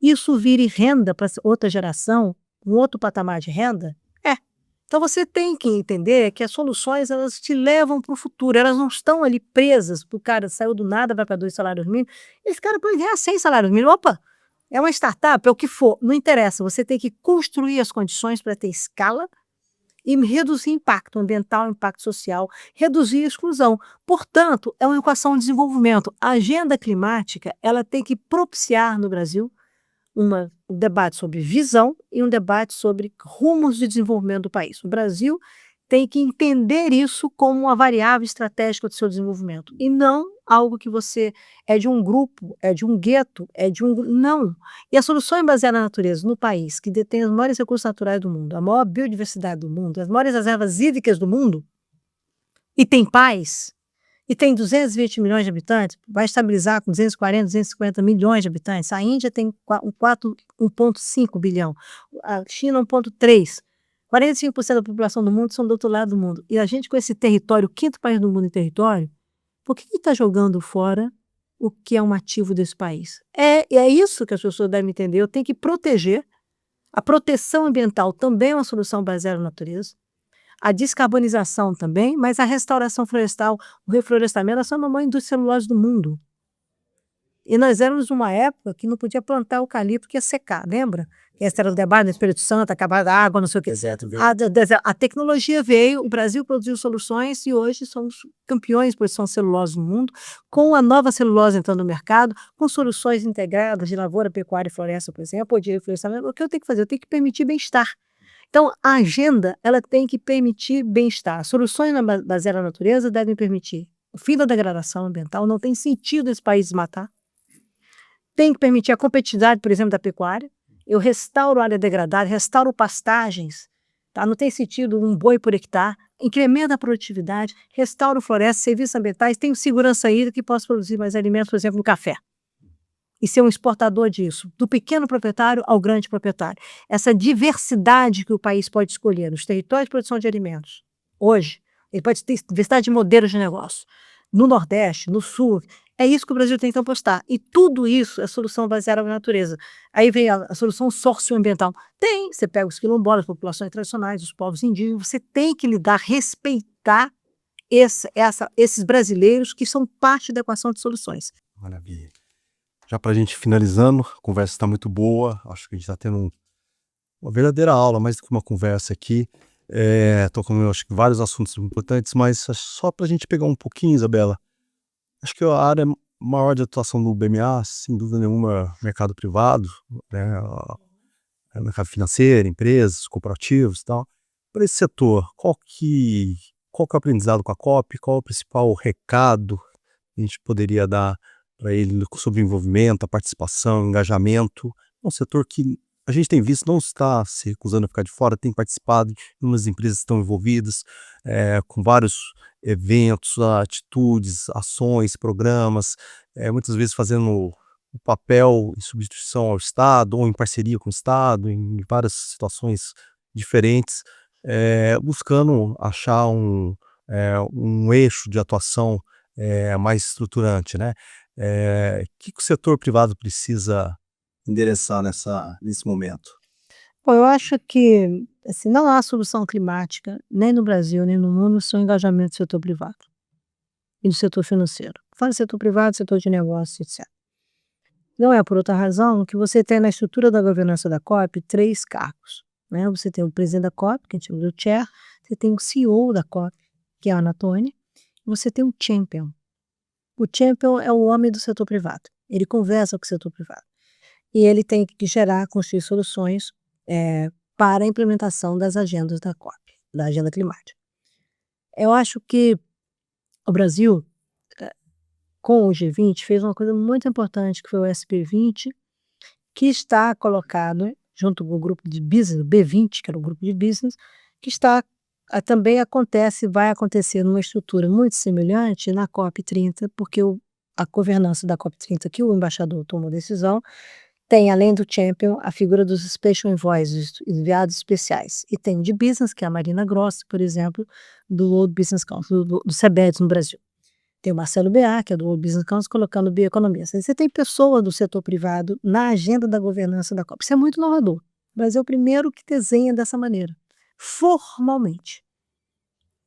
Isso vire renda para outra geração, um outro patamar de renda? É. Então você tem que entender que as soluções elas te levam para o futuro, elas não estão ali presas, o cara saiu do nada, vai para 2 salários mínimos, esse cara pode ganhar 100 salários mínimos, opa, é uma startup, é o que for, não interessa, você tem que construir as condições para ter escala e reduzir impacto ambiental, impacto social, reduzir a exclusão. Portanto, é uma equação de desenvolvimento. A agenda climática ela tem que propiciar no Brasil um debate sobre visão e um debate sobre rumos de desenvolvimento do país. O Brasil tem que entender isso como uma variável estratégica do seu desenvolvimento e não algo que você é de um grupo, é de um gueto, é de um... Não. E a solução é baseada na natureza, no país que detém os maiores recursos naturais do mundo, a maior biodiversidade do mundo, as maiores reservas hídricas do mundo, e tem paz, e tem 220 milhões de habitantes, vai estabilizar com 240, 250 milhões de habitantes. A Índia tem 1,5 bilhão, a China 1,3. 45% da população do mundo são do outro lado do mundo. E a gente com esse território, o quinto país do mundo em território, por que está jogando fora o que é um ativo desse país? É isso que as pessoas devem entender. Eu tenho que proteger. A proteção ambiental também é uma solução baseada na natureza. A descarbonização também, mas a restauração florestal, o reflorestamento, nós somos a maior indústria de celulose do mundo. E nós éramos numa época que não podia plantar eucalipto porque ia secar, lembra? Esse era o debate no Espírito Santo, acabar a água, não sei o quê. A tecnologia veio, o Brasil produziu soluções e hoje somos campeões de produção de celulose no mundo, com a nova celulose entrando no mercado, com soluções integradas de lavoura, pecuária e floresta, por exemplo, ou de reflorestamento. O que eu tenho que fazer? Eu tenho que permitir bem-estar. Então, a agenda ela tem que permitir bem-estar. Soluções baseadas na natureza devem permitir o fim da degradação ambiental, não tem sentido esse país matar. Tem que permitir a competitividade, por exemplo, da pecuária. Eu restauro área degradada, restauro pastagens, tá? Não tem sentido um boi por hectare, incrementa a produtividade, restauro florestas, serviços ambientais, tenho segurança hídrica que posso produzir mais alimentos, por exemplo, no café. E ser um exportador disso, do pequeno proprietário ao grande proprietário. Essa diversidade que o país pode escolher nos territórios de produção de alimentos, hoje, ele pode ter diversidade de modelos de negócio. No Nordeste, no Sul, é isso que o Brasil tem que apostar. E tudo isso é solução baseada na natureza. Aí vem a solução socioambiental. Tem, você pega os quilombolas, as populações tradicionais, os povos indígenas, você tem que lidar, respeitar esses brasileiros que são parte da equação de soluções. Maravilha. Já para a gente finalizando, a conversa está muito boa, acho que a gente está tendo uma verdadeira aula, mais do que uma conversa aqui. Tocando, acho que vários assuntos importantes, mas só para a gente pegar um pouquinho, Isabela, acho que a área maior de atuação do BMA, sem dúvida nenhuma, é o mercado privado, né? O mercado financeiro, empresas, cooperativos e tal. Para esse setor, qual que é o aprendizado com a COP? Qual é o principal recado que a gente poderia dar para ele sobre o envolvimento, a participação, o engajamento? É um setor que a gente tem visto não está se recusando a ficar de fora, tem participado, umas empresas estão envolvidas com vários eventos, atitudes, ações, programas, muitas vezes fazendo o papel em substituição ao Estado ou em parceria com o Estado, em várias situações diferentes, buscando achar um eixo de atuação mais estruturante, né? Que o setor privado precisa endereçar nesse momento? Bom, eu acho que, assim, não há solução climática, nem no Brasil, nem no mundo, sem o engajamento do setor privado e do setor financeiro. Fala setor privado, setor de negócio, etc. Não é por outra razão que você tem na estrutura da governança da COP 3 cargos, né? Você tem o presidente da COP, que a gente chama de chair, você tem o CEO da COP, que é a Anatone, e você tem o champion. O champion é o homem do setor privado. Ele conversa com o setor privado. E ele tem que gerar, construir soluções para a implementação das agendas da COP, da agenda climática. Eu acho que o Brasil, com o G20, fez uma coisa muito importante, que foi o SP20, que está colocado junto com o grupo de business, o B20, que era o grupo de business, que também vai acontecer numa estrutura muito semelhante na COP30, porque a governança da COP30, que o embaixador tomou decisão, tem, além do champion, a figura dos special envoys, enviados especiais. E tem o de business, que é a Marina Grossi, por exemplo, do World Business Council, do CBEDS no Brasil. Tem o Marcelo Beá, que é do World Business Council, colocando bioeconomia. Você tem pessoas do setor privado na agenda da governança da COP. Isso é muito inovador. O Brasil é o primeiro que desenha dessa maneira, formalmente.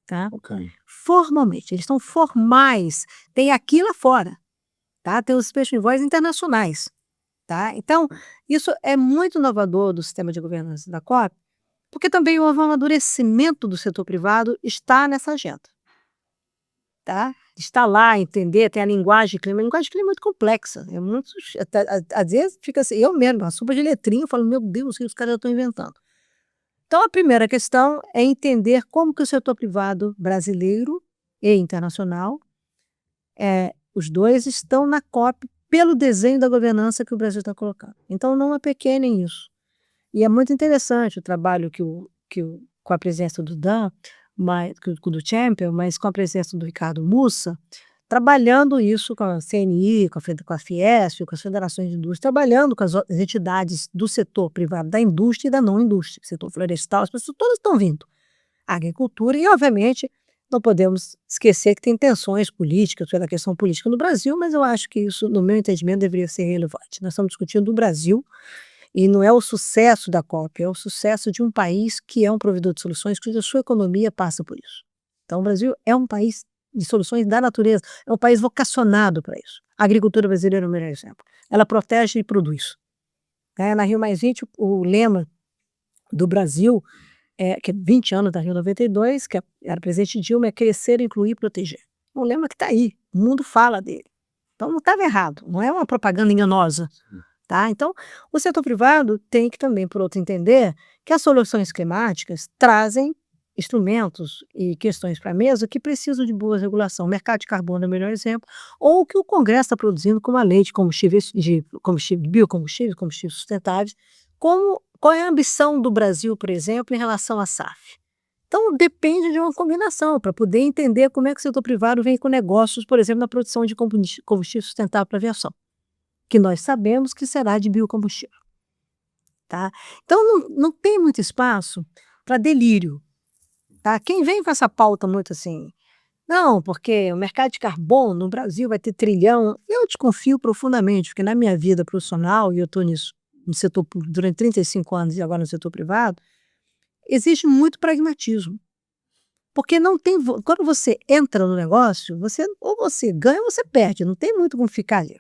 Tá? Ok. Formalmente. Eles estão formais. Tem aqui lá fora. Tá? Tem os special envoys internacionais. Tá? Então, isso é muito inovador do sistema de governança da COP, porque também o amadurecimento do setor privado está nessa agenda. Tá? Está lá, entender, tem a linguagem de clima. A linguagem de clima é muito complexa. Às vezes fica assim, eu mesmo, uma sopa de letrinha, eu falo, meu Deus, o que os caras estão inventando? Então, a primeira questão é entender como que o setor privado brasileiro e internacional, os dois estão na COP pelo desenho da governança que o Brasil está colocando. Então, não apequenem isso. E é muito interessante o trabalho com a presença do Dan, do Champion, mas com a presença do Ricardo Mussa, trabalhando isso com a CNI, com a Fiesp, com as federações de indústria, trabalhando com as entidades do setor privado, da indústria e da não indústria, setor florestal, as pessoas todas estão vindo. A agricultura e, obviamente, não podemos esquecer que tem tensões políticas, pela questão política no Brasil, mas eu acho que isso, no meu entendimento, deveria ser relevante. Nós estamos discutindo o Brasil e não é o sucesso da COP, é o sucesso de um país que é um provedor de soluções, cuja sua economia passa por isso. Então, o Brasil é um país de soluções da natureza, é um país vocacionado para isso. A agricultura brasileira é o melhor exemplo. Ela protege e produz. Na Rio+20, o lema do Brasil, que é 20 anos da Rio 92, que era o presidente Dilma, é crescer, incluir e proteger. É um lema que está aí, o mundo fala dele. Então não estava errado, não é uma propaganda enganosa. Tá? Então, o setor privado tem que também, por outro, entender que as soluções climáticas trazem instrumentos e questões para a mesa que precisam de boa regulação. O mercado de carbono é o melhor exemplo, ou o que o Congresso está produzindo como a lei de combustíveis, biocombustíveis, combustíveis sustentáveis. Qual é a ambição do Brasil, por exemplo, em relação à SAF? Então, depende de uma combinação, para poder entender como é que o setor privado vem com negócios, por exemplo, na produção de combustível sustentável para a aviação, que nós sabemos que será de biocombustível. Tá? Então, não tem muito espaço para delírio. Tá? Quem vem com essa pauta muito assim, não, porque o mercado de carbono no Brasil vai ter trilhão, eu desconfio profundamente, porque na minha vida profissional, e eu estou nisso, no setor durante 35 anos e agora no setor privado, existe muito pragmatismo. Porque não tem quando você entra no negócio, ou você ganha ou você perde, não tem muito como ficar ali.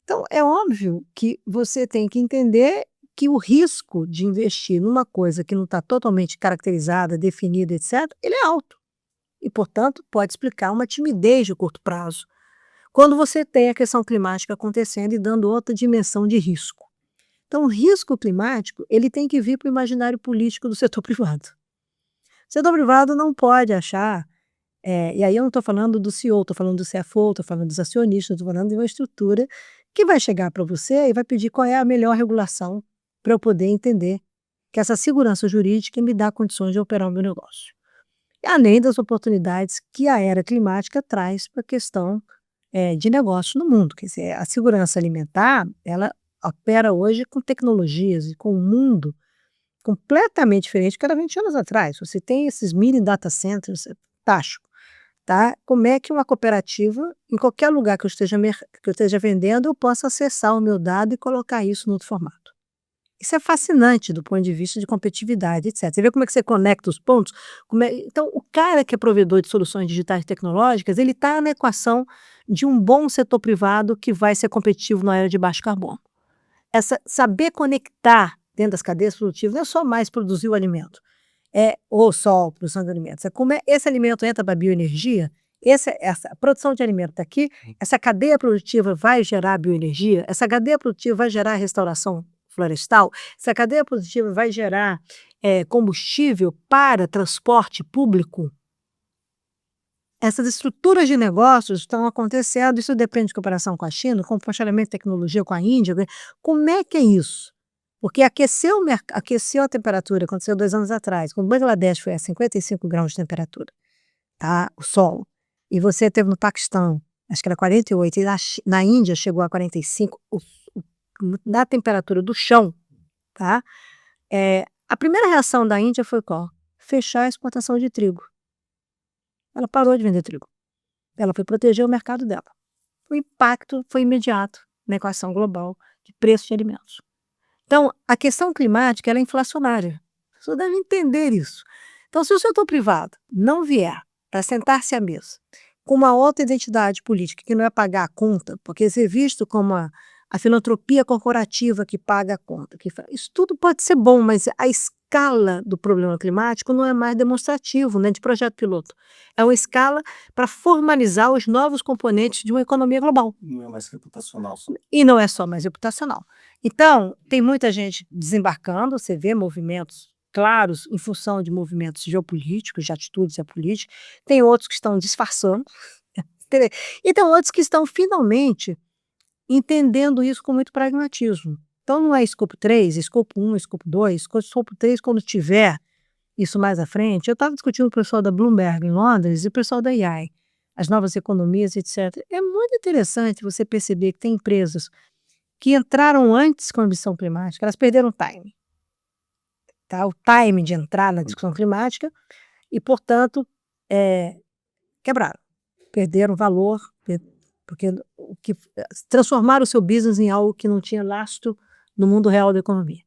Então é óbvio que você tem que entender que o risco de investir numa coisa que não está totalmente caracterizada, definida, etc., ele é alto. E, portanto, pode explicar uma timidez de curto prazo, quando você tem a questão climática acontecendo e dando outra dimensão de risco. Então, o risco climático ele tem que vir para o imaginário político do setor privado. O setor privado não pode achar, e aí eu não estou falando do CEO, estou falando do CFO, estou falando dos acionistas, estou falando de uma estrutura que vai chegar para você e vai pedir qual é a melhor regulação para eu poder entender que essa segurança jurídica me dá condições de operar o meu negócio. E além das oportunidades que a era climática traz para a questão de negócio no mundo. Quer dizer, a segurança alimentar, ela opera hoje com tecnologias e com um mundo completamente diferente do que era 20 anos atrás. Você tem esses mini data centers, é fantástico, tá? Como é que uma cooperativa, em qualquer lugar que eu esteja vendendo, eu possa acessar o meu dado e colocar isso no outro formato. Isso é fascinante do ponto de vista de competitividade, etc. Você vê como é que você conecta os pontos? Então, o cara que é provedor de soluções digitais e tecnológicas, ele está na equação de um bom setor privado que vai ser competitivo na era de baixo carbono. Saber conectar dentro das cadeias produtivas não é só mais produzir o alimento, ou só a produção de alimentos. É como esse alimento entra para a bioenergia, essa produção de alimento está aqui, essa cadeia produtiva vai gerar bioenergia, essa cadeia produtiva vai gerar restauração florestal, essa cadeia produtiva vai gerar combustível para transporte público. Essas estruturas de negócios estão acontecendo, isso depende de cooperação com a China, compartilhamento de tecnologia com a Índia. Como é que é isso? Porque aqueceu a temperatura, aconteceu 2 anos atrás, quando o Bangladesh foi a 55 graus de temperatura, tá? O sol. E você teve no Paquistão, acho que era 48, e na Índia chegou a 45, na temperatura do chão, tá? A primeira reação da Índia foi qual? Fechar a exportação de trigo. Ela parou de vender trigo. Ela foi proteger o mercado dela. O impacto foi imediato na equação global de preço de alimentos. Então, a questão climática ela é inflacionária. As pessoas devem entender isso. Então, se o setor privado não vier para sentar-se à mesa com uma outra identidade política, que não é pagar a conta, porque ser visto como a filantropia corporativa que paga a conta, isso tudo pode ser bom, mas a escala do problema climático não é mais demonstrativo, né, de projeto piloto. É uma escala para formalizar os novos componentes de uma economia global. Não é mais reputacional. E não é só mais reputacional. Então, tem muita gente desembarcando, você vê movimentos claros em função de movimentos geopolíticos, de atitudes geopolíticas, tem outros que estão disfarçando, e tem outros que estão finalmente entendendo isso com muito pragmatismo. Então não é escopo 3, escopo 1, escopo 2, escopo 3 quando tiver isso mais à frente. Eu estava discutindo com o pessoal da Bloomberg em Londres e o pessoal da AI, as novas economias, etc. É muito interessante você perceber que tem empresas que entraram antes com a ambição climática, elas perderam o time. Tá? O time de entrar na discussão climática e, portanto, quebraram. Perderam valor, porque transformaram o seu business em algo que não tinha lastro no mundo real da economia.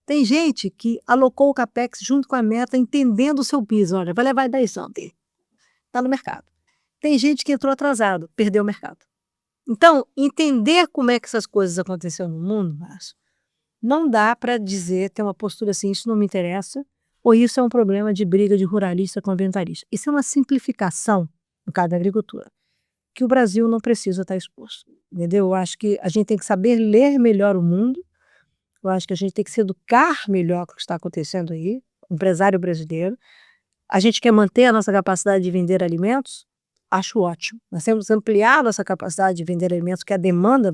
Tem gente que alocou o CAPEX junto com a meta, entendendo o seu business. Olha, vai levar 10 anos. Está no mercado. Tem gente que entrou atrasado, perdeu o mercado. Então, entender como é que essas coisas aconteceram no mundo, Márcio, não dá para dizer, ter uma postura assim, isso não me interessa, ou isso é um problema de briga de ruralista com ambientalista. Isso é uma simplificação, no caso da agricultura, que o Brasil não precisa estar exposto, entendeu? Eu acho que a gente tem que saber ler melhor o mundo, eu acho que a gente tem que se educar melhor com o que está acontecendo aí, o empresário brasileiro. A gente quer manter a nossa capacidade de vender alimentos? Acho ótimo. Nós temos que ampliar a nossa capacidade de vender alimentos, que a demanda,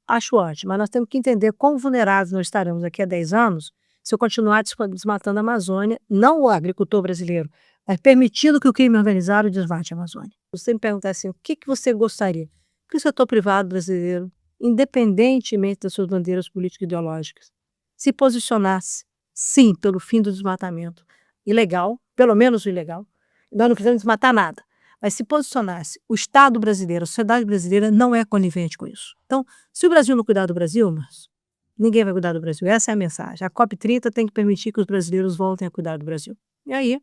acho ótimo, mas nós temos que entender quão vulneráveis nós estaremos daqui a 10 anos se eu continuar desmatando a Amazônia, não o agricultor brasileiro, mas permitindo que o crime organizado desmate a Amazônia. Você me perguntar assim, o que você gostaria que o setor privado brasileiro, independentemente das suas bandeiras políticas e ideológicas, se posicionasse, sim, pelo fim do desmatamento ilegal, pelo menos o ilegal. Nós não precisamos desmatar nada, mas se posicionasse, o Estado brasileiro, a sociedade brasileira não é conivente com isso. Então, se o Brasil não cuidar do Brasil, mas ninguém vai cuidar do Brasil. Essa é a mensagem. A COP30 tem que permitir que os brasileiros voltem a cuidar do Brasil. E aí,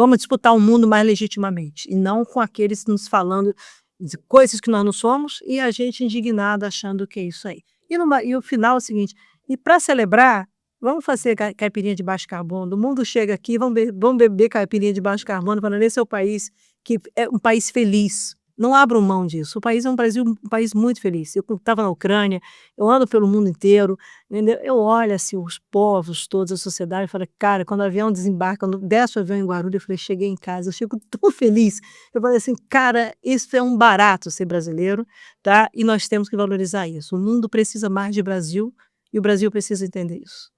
vamos disputar o mundo mais legitimamente, e não com aqueles nos falando de coisas que nós não somos e a gente indignada achando que é isso aí. E o final é o seguinte, e para celebrar, vamos fazer caipirinha de baixo carbono, o mundo chega aqui, vamos beber caipirinha de baixo carbono para esse é o país que é um país feliz. Não abram mão disso. O país é um país muito feliz. Eu estava na Ucrânia, eu ando pelo mundo inteiro, entendeu? Eu olho assim, os povos todos, a sociedade, e falo, cara, quando o avião desembarca, quando desce o avião em Guarulhos, eu falei, cheguei em casa, eu fico tão feliz. Eu falei assim, cara, isso é um barato ser brasileiro, tá? E nós temos que valorizar isso. O mundo precisa mais de Brasil e o Brasil precisa entender isso.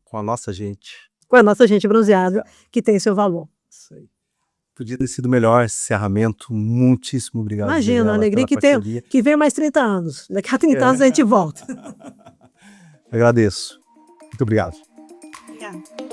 Com a nossa gente. Com a nossa gente bronzeada, que tem seu valor. Isso aí. Podia ter sido melhor esse encerramento. Muitíssimo obrigado. Imagina, a Isabela, alegria pela que vem mais 30 anos. Daqui a 30 anos a gente volta. Agradeço. Muito obrigado. Obrigada.